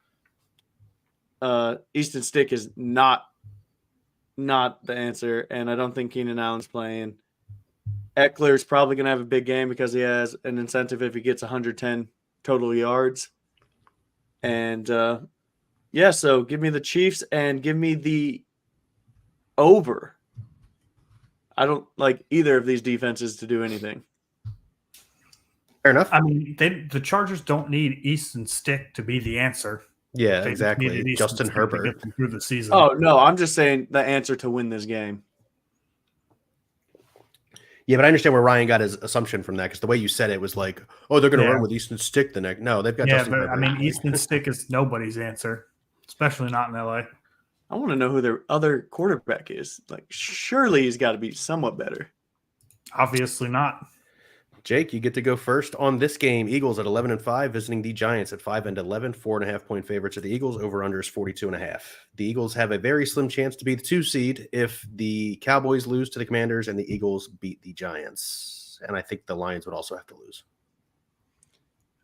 Speaker 3: Easton Stick is not the answer, and I don't think Keenan Allen's playing. Eckler's probably going to have a big game because he has an incentive if he gets 110 total yards. And so give me the Chiefs and give me the over. I don't like either of these defenses to do anything.
Speaker 1: Fair enough.
Speaker 2: I mean, the Chargers don't need Easton Stick to be the answer.
Speaker 1: Yeah,
Speaker 2: They just
Speaker 1: exactly.
Speaker 2: needed Easton
Speaker 1: Justin
Speaker 2: Stick to
Speaker 1: Herbert.
Speaker 2: get them through the season.
Speaker 3: Oh, no, I'm just saying the answer to win this game.
Speaker 1: Yeah, but I understand where Ryan got his assumption from that because the way you said it was like, oh, they're going to run with Easton Stick the next. No, they've got
Speaker 2: Yeah,
Speaker 1: Justin
Speaker 2: but
Speaker 1: Herbert.
Speaker 2: I mean, Easton Stick is nobody's answer, especially not in LA.
Speaker 3: I want to know who their other quarterback is. Like, surely he's got to be somewhat better.
Speaker 2: Obviously not.
Speaker 1: Jake, you get to go first on this game. Eagles at 11-5, visiting the Giants at 5-11, 4.5-point favorites of the Eagles. Over under is 42.5. The Eagles have a very slim chance to be the 2 seed if the Cowboys lose to the Commanders and the Eagles beat the Giants. And I think the Lions would also have to lose.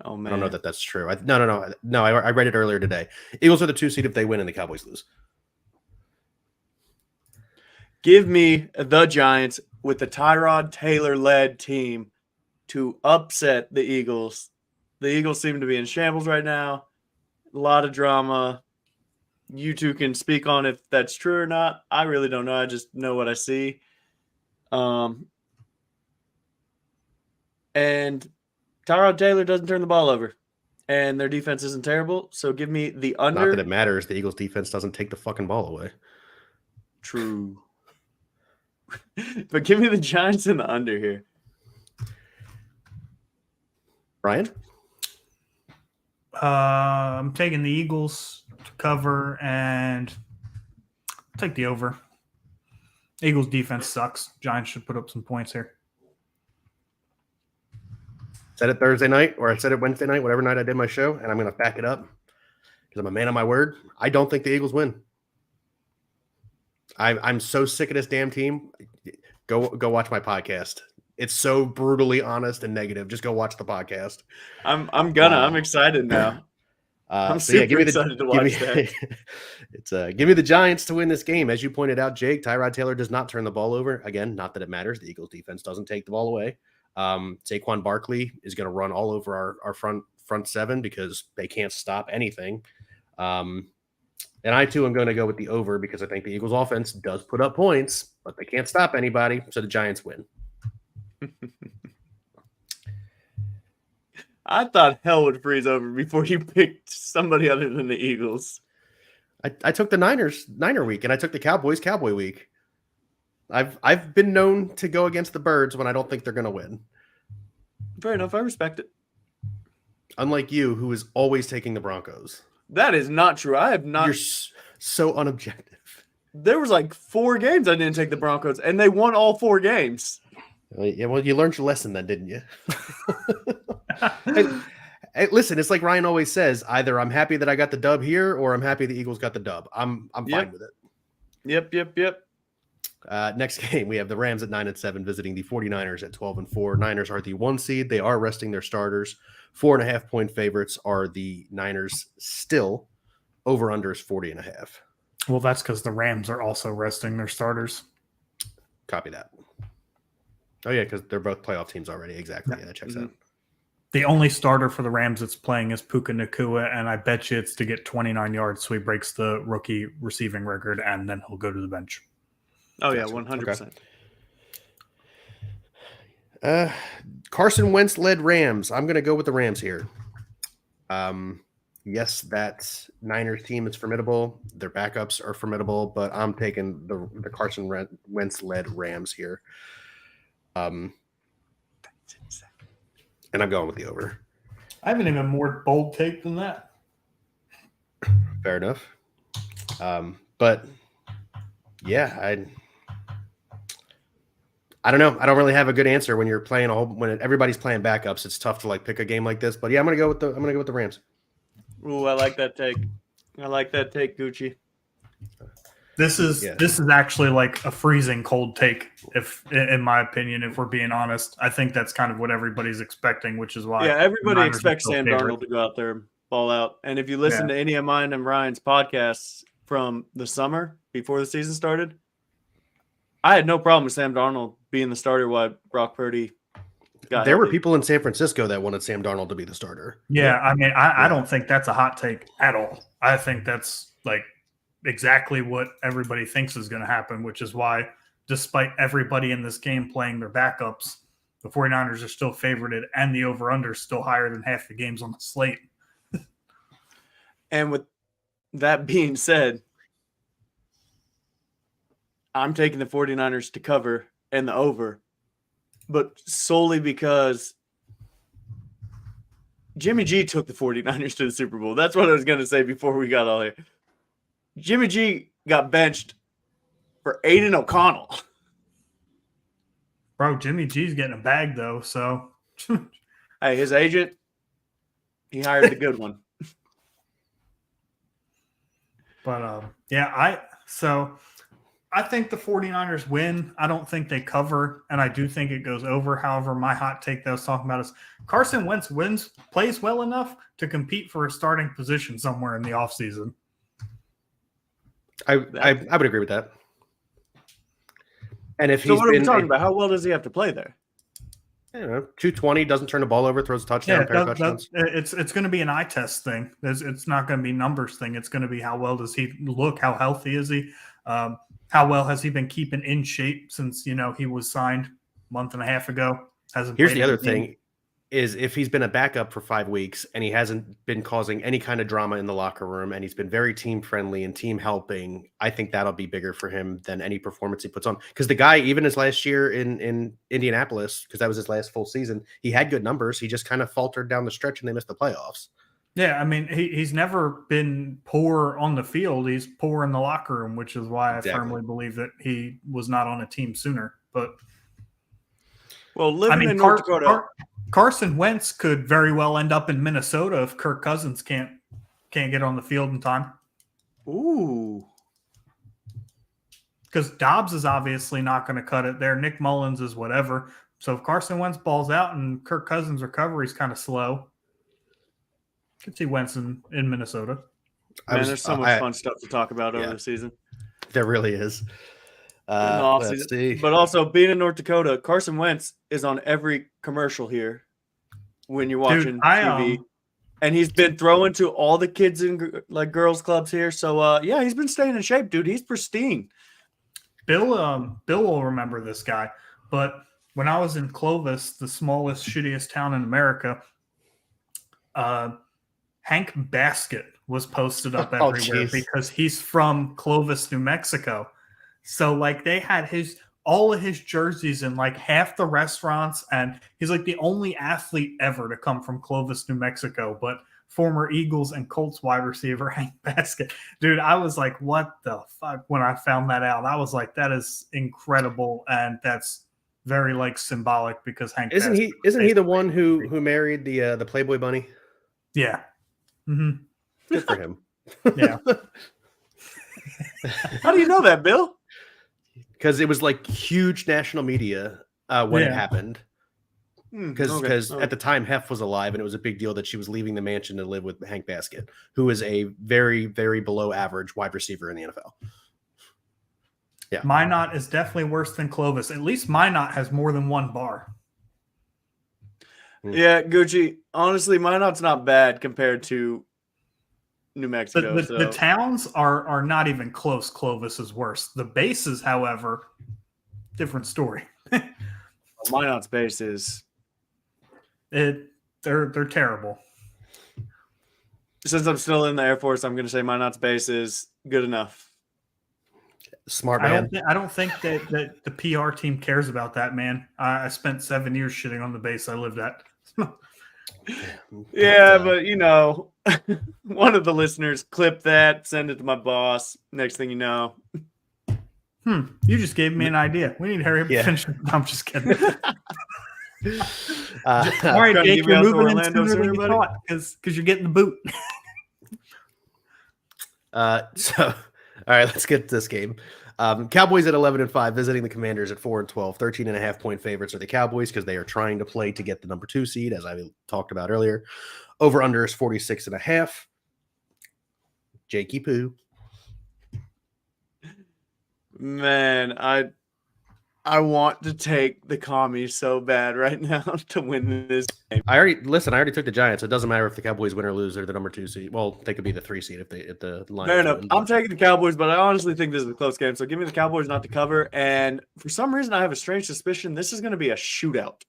Speaker 3: Oh man,
Speaker 1: I don't know that that's true. No. I read it earlier today. Eagles are the 2 seed if they win and the Cowboys lose.
Speaker 3: Give me the Giants with the Tyrod Taylor-led team to upset the Eagles. The Eagles seem to be in shambles right now. A lot of drama. You two can speak on if that's true or not. I really don't know. I just know what I see. And Tyrod Taylor doesn't turn the ball over. And their defense isn't terrible. So give me the under.
Speaker 1: Not that it matters. The Eagles defense doesn't take the fucking ball away.
Speaker 3: True. But give me the Giants in the under here.
Speaker 1: Ryan?
Speaker 2: I'm taking the Eagles to cover and take the over. Eagles defense sucks. Giants should put up some points here.
Speaker 1: Said it Thursday night, or I said it Wednesday night, whatever night I did my show, and I'm going to back it up because I'm a man of my word. I don't think the Eagles win. I'm so sick of this damn team. Go watch my podcast. It's so brutally honest and negative. Just go watch the podcast.
Speaker 3: I'm excited now. I'm super excited to watch that.
Speaker 1: Give me the Giants to win this game. As you pointed out, Jake, Tyrod Taylor does not turn the ball over. Again, not that it matters. The Eagles defense doesn't take the ball away. Saquon Barkley is going to run all over our front seven because they can't stop anything. And I, too, am going to go with the over because I think the Eagles offense does put up points, but they can't stop anybody, so the Giants win.
Speaker 3: I thought hell would freeze over before you picked somebody other than the Eagles.
Speaker 1: I took the Niner week, and I took the Cowboys Cowboy week. I've been known to go against the Birds when I don't think they're going to win.
Speaker 3: Fair enough. I respect it.
Speaker 1: Unlike you, who is always taking the Broncos.
Speaker 3: That is not true. I have not.
Speaker 1: You're so unobjective.
Speaker 3: There was like 4 games I didn't take the Broncos, and they won all 4 games.
Speaker 1: Yeah, well, you learned your lesson then, didn't you? Hey, listen, it's like Ryan always says, either I'm happy that I got the dub here or I'm happy the Eagles got the dub. I'm fine with it.
Speaker 3: Yep.
Speaker 1: Next game, we have the Rams at 9-7 visiting the 49ers at 12-4. Niners are the 1 seed. They are resting their starters. 4.5-point favorites are the Niners still. Over-under is 40.5.
Speaker 2: Well, that's because the Rams are also resting their starters.
Speaker 1: Copy that. Oh, yeah, because they're both playoff teams already. Exactly. Yeah, that checks out.
Speaker 2: The only starter for the Rams that's playing is Puka Nacua, and I bet you it's to get 29 yards so he breaks the rookie receiving record, and then he'll go to the bench.
Speaker 3: Oh, yeah, 100%.
Speaker 1: Okay. Carson Wentz led Rams. I'm going to go with the Rams here. Yes, that Niners team is formidable. Their backups are formidable, but I'm taking the Carson Wentz led Rams here. And I'm going with the over.
Speaker 2: I have an even more bold take than that.
Speaker 1: Fair enough. But yeah, I don't know. I don't really have a good answer when you're playing when everybody's playing backups. It's tough to like pick a game like this. But yeah, I'm gonna go with the Rams.
Speaker 3: Ooh, I like that take. Gucci.
Speaker 2: This is actually like a freezing cold take, if in my opinion, if we're being honest. I think that's kind of what everybody's expecting, which is why
Speaker 3: everybody expects Sam Darnold to go out there and ball out. And if you listen to any of mine and Ryan's podcasts from the summer before the season started, I had no problem with Sam Darnold being the starter while Brock Purdy got
Speaker 1: There were
Speaker 3: healthy.
Speaker 1: people in San Francisco that wanted Sam Darnold to be the starter.
Speaker 2: Yeah, I mean, I don't think that's a hot take at all. I think that's like exactly what everybody thinks is going to happen, which is why, despite everybody in this game playing their backups, the 49ers are still favored, and the over-under is still higher than half the games on the slate.
Speaker 3: And with that being said, I'm taking the 49ers to cover and the over, but solely because Jimmy G took the 49ers to the Super Bowl. That's what I was going to say before we got all here. Jimmy G got benched for Aiden O'Connell.
Speaker 2: Bro, Jimmy G's getting a bag, though, so.
Speaker 3: Hey, his agent, he hired the good one.
Speaker 2: But, I think the 49ers win. I don't think they cover, and I do think it goes over. However, my hot take that I was talking about is Carson Wentz plays well enough to compete for a starting position somewhere in the offseason.
Speaker 1: I would agree with that. And if
Speaker 3: So
Speaker 1: he's
Speaker 3: what are we
Speaker 1: been
Speaker 3: talking about? How well does he have to play there?
Speaker 1: I don't know, 220, doesn't turn the ball over, throws a touchdown, pair of touchdowns.
Speaker 2: It's going to be an eye test thing. It's not going to be numbers thing. It's going to be how well does he look? How healthy is he? How well has he been keeping in shape since he was signed a month and a half ago?
Speaker 1: Here's the other thing: is if he's been a backup for 5 weeks and he hasn't been causing any kind of drama in the locker room and he's been very team friendly and team helping, I think that'll be bigger for him than any performance he puts on. Because the guy, even his last year in Indianapolis, because that was his last full season, he had good numbers. He just kind of faltered down the stretch and they missed the playoffs.
Speaker 2: Yeah, I mean, he's never been poor on the field. He's poor in the locker room, which is why I firmly believe that he was not on a team sooner. But
Speaker 3: living in North Dakota,
Speaker 2: Carson Wentz could very well end up in Minnesota if Kirk Cousins can't get on the field in time.
Speaker 3: Ooh,
Speaker 2: because Dobbs is obviously not going to cut it there. Nick Mullins is whatever. So if Carson Wentz balls out and Kirk Cousins' recovery is kind of slow, I could see Wentz in Minnesota.
Speaker 3: Man, there's so much fun stuff to talk about over the season.
Speaker 1: There really is.
Speaker 3: Let's see. But also, being in North Dakota, Carson Wentz is on every commercial here when you're watching TV. And he's been throwing to all the kids in girls clubs here. So, he's been staying in shape, dude. He's pristine.
Speaker 2: Bill will remember this guy. But when I was in Clovis, the smallest, shittiest town in America, Hank Basket was posted up everywhere because he's from Clovis, New Mexico. So they had all of his jerseys in half the restaurants, and he's the only athlete ever to come from Clovis, New Mexico. But former Eagles and Colts wide receiver Hank Basket, dude, I was like, what the fuck? When I found that out, I was like, that is incredible, and that's very symbolic because Hank
Speaker 1: isn't he the one who married the Playboy bunny?
Speaker 2: Yeah. Mm-hmm.
Speaker 1: Good for him.
Speaker 2: Yeah.
Speaker 3: How do you know that, Bill?
Speaker 1: Because it was huge national media when it happened. Because at the time Hef was alive and it was a big deal that she was leaving the mansion to live with Hank Basket, who is a very, very below average wide receiver in the NFL. Yeah.
Speaker 2: Minot is definitely worse than Clovis. At least Minot has more than one bar.
Speaker 3: Yeah, Gucci. Honestly, Minot's not bad compared to New Mexico.
Speaker 2: The towns are not even close. Clovis is worse. The bases, however, different story.
Speaker 3: Minot's base is
Speaker 2: they're terrible.
Speaker 3: Since I'm still in the Air Force, I'm going to say Minot's base is good enough.
Speaker 1: Smart man.
Speaker 2: I don't think that the PR team cares about that, man. I spent 7 years shitting on the base I lived at.
Speaker 3: Yeah, but one of the listeners clip that, send it to my boss. Next thing you know.
Speaker 2: You just gave me an idea. We need to hurry up and finish. I'm just kidding. All right, Jake, you're moving in sooner than you thought because you're getting the boot.
Speaker 1: All right, let's get to this game. Cowboys at 11-5, visiting the Commanders at 4-12. 13.5-point favorites are the Cowboys because they are trying to play to get the number 2 seed, as I talked about earlier. Over under is 46.5. Jakey Poo.
Speaker 3: Man, I want to take the commies so bad right now to win this game.
Speaker 1: I already took the Giants. It doesn't matter if the Cowboys win or lose. They're the number 2 seed. Well, they could be the 3 seed if the Lions
Speaker 3: Fair enough.
Speaker 1: win.
Speaker 3: I'm taking the Cowboys, but I honestly think this is a close game. So give me the Cowboys not to cover. And for some reason, I have a strange suspicion this is going to be a shootout.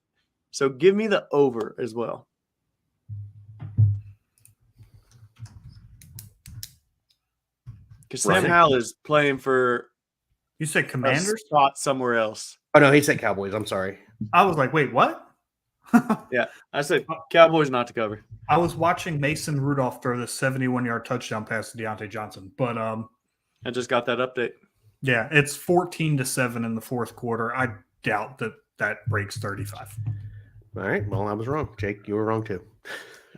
Speaker 3: So give me the over as well. Because Sam Howell is playing for
Speaker 2: You said
Speaker 3: a
Speaker 2: Commanders?
Speaker 3: spot somewhere else.
Speaker 1: Oh no, he said Cowboys. I'm sorry.
Speaker 2: I was like, wait, what?
Speaker 3: Yeah, I said Cowboys not to cover.
Speaker 2: I was watching Mason Rudolph throw this 71-yard touchdown pass to Deontay Johnson, but
Speaker 3: I just got that update.
Speaker 2: yeah, it's 14-7 in the fourth quarter. I doubt that breaks 35.
Speaker 1: All right. Well, I was wrong. Jake, you were wrong too.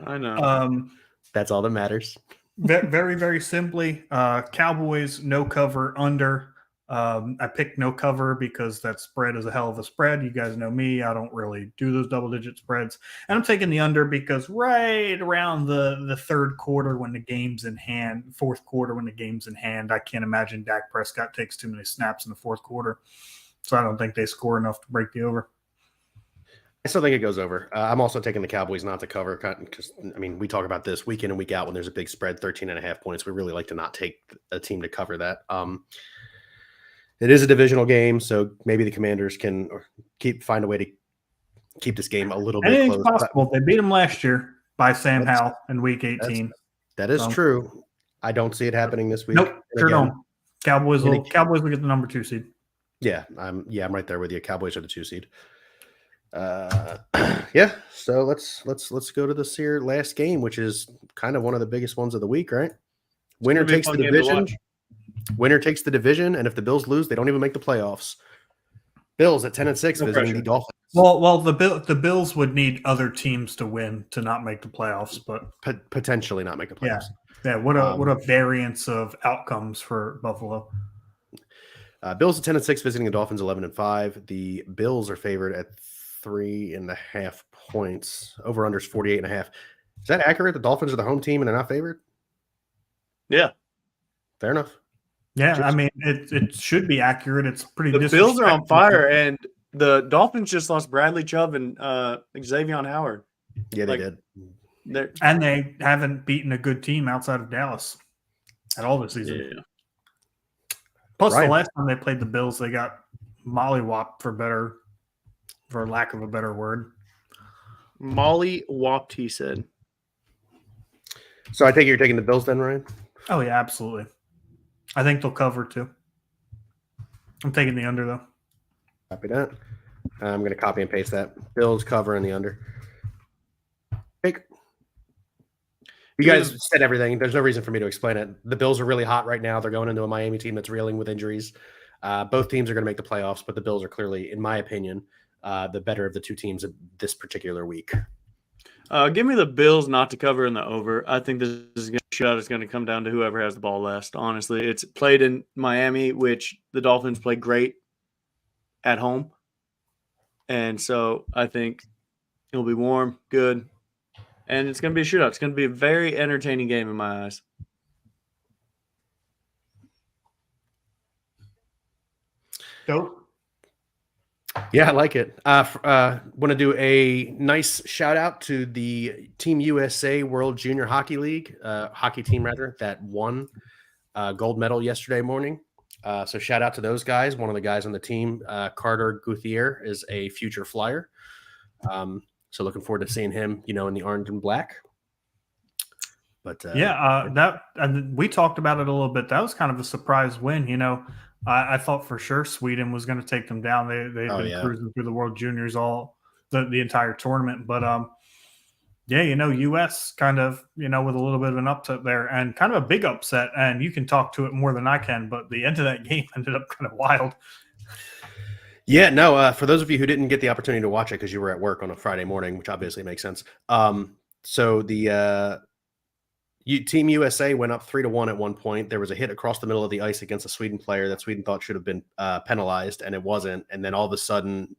Speaker 3: I know.
Speaker 1: That's all that matters.
Speaker 2: Very, very simply, Cowboys no cover under. I picked no cover because that spread is a hell of a spread. You guys know me. I don't really do those double-digit spreads. And I'm taking the under because right around the third quarter when the game's in hand, fourth quarter when the game's in hand, I can't imagine Dak Prescott takes too many snaps in the fourth quarter. So I don't think they score enough to break the over.
Speaker 1: I still think it goes over. I'm also taking the Cowboys not to cover because, I mean, we talk about this week in and week out when there's a big spread, 13.5 points. We really like to not take a team to cover that. It is a divisional game, so maybe the Commanders can find a way to keep this game a little bit
Speaker 2: Anything's
Speaker 1: close.
Speaker 2: possible. They beat them last year by Sam Howell in Week 18.
Speaker 1: That is true. I don't see it happening this week.
Speaker 2: Nope, sure don't. Cowboys will get the number 2 seed.
Speaker 1: Yeah, I'm right there with you. Cowboys are the 2 seed. Yeah. So let's go to this here last game, which is kind of one of the biggest ones of the week, right? Winner takes the division. Winner takes the division, and if the Bills lose, they don't even make the playoffs. Bills at 10-6 visiting the Dolphins.
Speaker 2: Well, the Bills would need other teams to win to not make the playoffs, but
Speaker 1: potentially not make the playoffs.
Speaker 2: Yeah. What a variance of outcomes for Buffalo.
Speaker 1: Bills at 10-6 visiting the Dolphins 11-5. The Bills are favored at 3.5 points. Over unders 48.5. Is that accurate? The Dolphins are the home team and they're not favored?
Speaker 3: Yeah.
Speaker 1: Fair enough.
Speaker 2: Yeah, I mean, it should be accurate. It's pretty.
Speaker 3: The Bills are on fire, and the Dolphins just lost Bradley Chubb and Xavier Howard.
Speaker 1: Yeah, they did.
Speaker 2: And they haven't beaten a good team outside of Dallas at all this season. Yeah. Plus, the last time they played the Bills, they got mollywopped for lack of a better word.
Speaker 3: Mollywopped, he said.
Speaker 1: So I think you're taking the Bills then, Ryan?
Speaker 2: Oh, yeah, absolutely. I think they'll cover too. I'm taking the under though.
Speaker 1: Copy that. I'm going to copy and paste that. Bills cover and the under. You guys said everything. There's no reason for me to explain it. The Bills are really hot right now. They're going into a Miami team that's reeling with injuries. Both teams are going to make the playoffs, but the Bills are clearly, in my opinion, the better of the two teams this particular week.
Speaker 3: Give me the Bills not to cover in the over. I think this is going to shootout is going to come down to whoever has the ball last. Honestly, it's played in Miami, which the Dolphins play great at home, and so I think it'll be warm, good, and it's going to be a shootout. It's going to be a very entertaining game in my eyes.
Speaker 2: Dope.
Speaker 1: Yeah, I like it. Want to do a nice shout out to the Team USA World Junior Hockey League, hockey team rather, that won gold medal yesterday morning. So shout out to those guys. One of the guys on the team, Carter Guthier, is a future flyer. So looking forward to seeing him, in the orange and black. But and we talked about it a little bit. That was kind of a surprise win, I thought for sure Sweden was going to take them down. They've been cruising through the World Juniors all the entire tournament. But, U.S. kind of, with a little bit of an upset there and kind of a big upset. And you can talk to it more than I can, but the end of that game ended up kind of wild. Yeah, no, for those of you who didn't get the opportunity to watch it because you were at work on a Friday morning, which obviously makes sense. So the Team USA went up 3-1 at one point. There was a hit across the middle of the ice against a Sweden player that Sweden thought should have been penalized, and it wasn't. And then all of a sudden,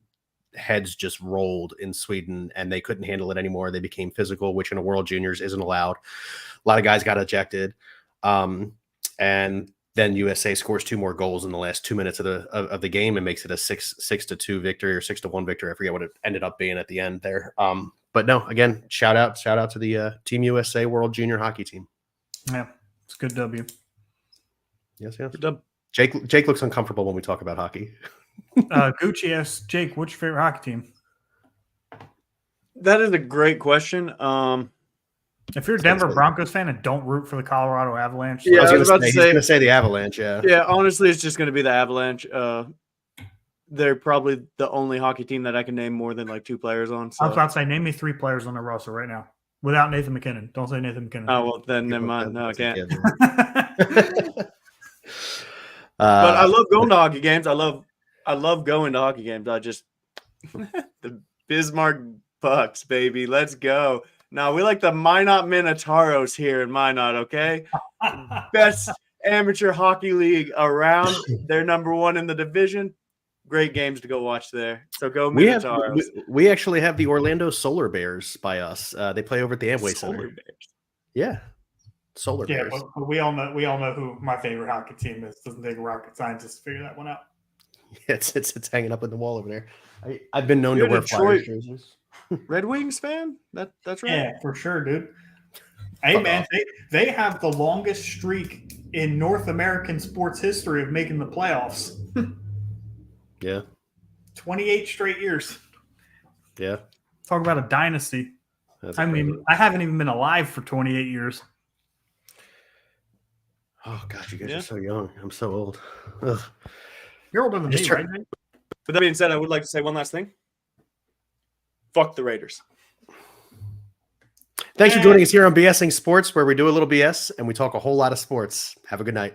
Speaker 1: heads just rolled in Sweden, and they couldn't handle it anymore. They became physical, which in a World Juniors isn't allowed. A lot of guys got ejected. And then USA scores 2 more goals in the last 2 minutes of the game and makes it a 6-2 victory or 6-1 victory. I forget what it ended up being at the end there. But no, again, shout out to the Team USA World Junior Hockey Team.
Speaker 2: Yeah, it's a good W.
Speaker 1: Yes.
Speaker 3: Good dub.
Speaker 1: Jake looks uncomfortable when we talk about hockey.
Speaker 2: Gucci asks Jake, what's your favorite hockey team?
Speaker 3: That is a great question.
Speaker 2: If you're a Denver Broncos fan and don't root for the Colorado Avalanche,
Speaker 3: Yeah, I was about to
Speaker 1: he's
Speaker 3: say-
Speaker 1: going to say the Avalanche. Yeah.
Speaker 3: Yeah, honestly, it's just going to be the Avalanche. They're probably the only hockey team that I can name more than like 2 players on. So.
Speaker 2: I was about to say, name me 3 players on the roster right now without Nathan McKinnon. Don't say Nathan McKinnon.
Speaker 3: Oh well, then never mind. No, I can't.
Speaker 1: But
Speaker 3: I love going to hockey games. I love going to hockey games. I just the Bismarck Bucks, baby. Let's go. Now we like the Minot Minotauros here in Minot, okay? Best amateur hockey league around. They're number 1 in the division. Great games to go watch there. So go Minotauros.
Speaker 1: We actually have the Orlando Solar Bears by us. They play over at the Amway Center.
Speaker 3: Solar Bears.
Speaker 1: Yeah. Solar Bears.
Speaker 2: But we all know who my favorite hockey team is. Doesn't take a rocket scientist to figure that one out.
Speaker 1: It's hanging up in the wall over there. I've been known to
Speaker 3: You're
Speaker 1: wear
Speaker 3: Detroit
Speaker 1: Flyers jerseys.
Speaker 3: Red Wings fan? That's right.
Speaker 2: Yeah, for sure, dude. Hey, man, they have the longest streak in North American sports history of making the playoffs.
Speaker 1: Yeah.
Speaker 2: 28 straight years.
Speaker 1: Yeah.
Speaker 2: Talk about a dynasty.
Speaker 1: That's
Speaker 2: I mean, I haven't even been alive for 28 years.
Speaker 1: Oh, gosh, you guys are so young. I'm so old. Ugh.
Speaker 2: You're older than me, right?
Speaker 3: With that being said, I would like to say one last thing. Fuck the Raiders.
Speaker 1: Thanks for joining us here on BSing Sports, where we do a little BS and we talk a whole lot of sports. Have a good night.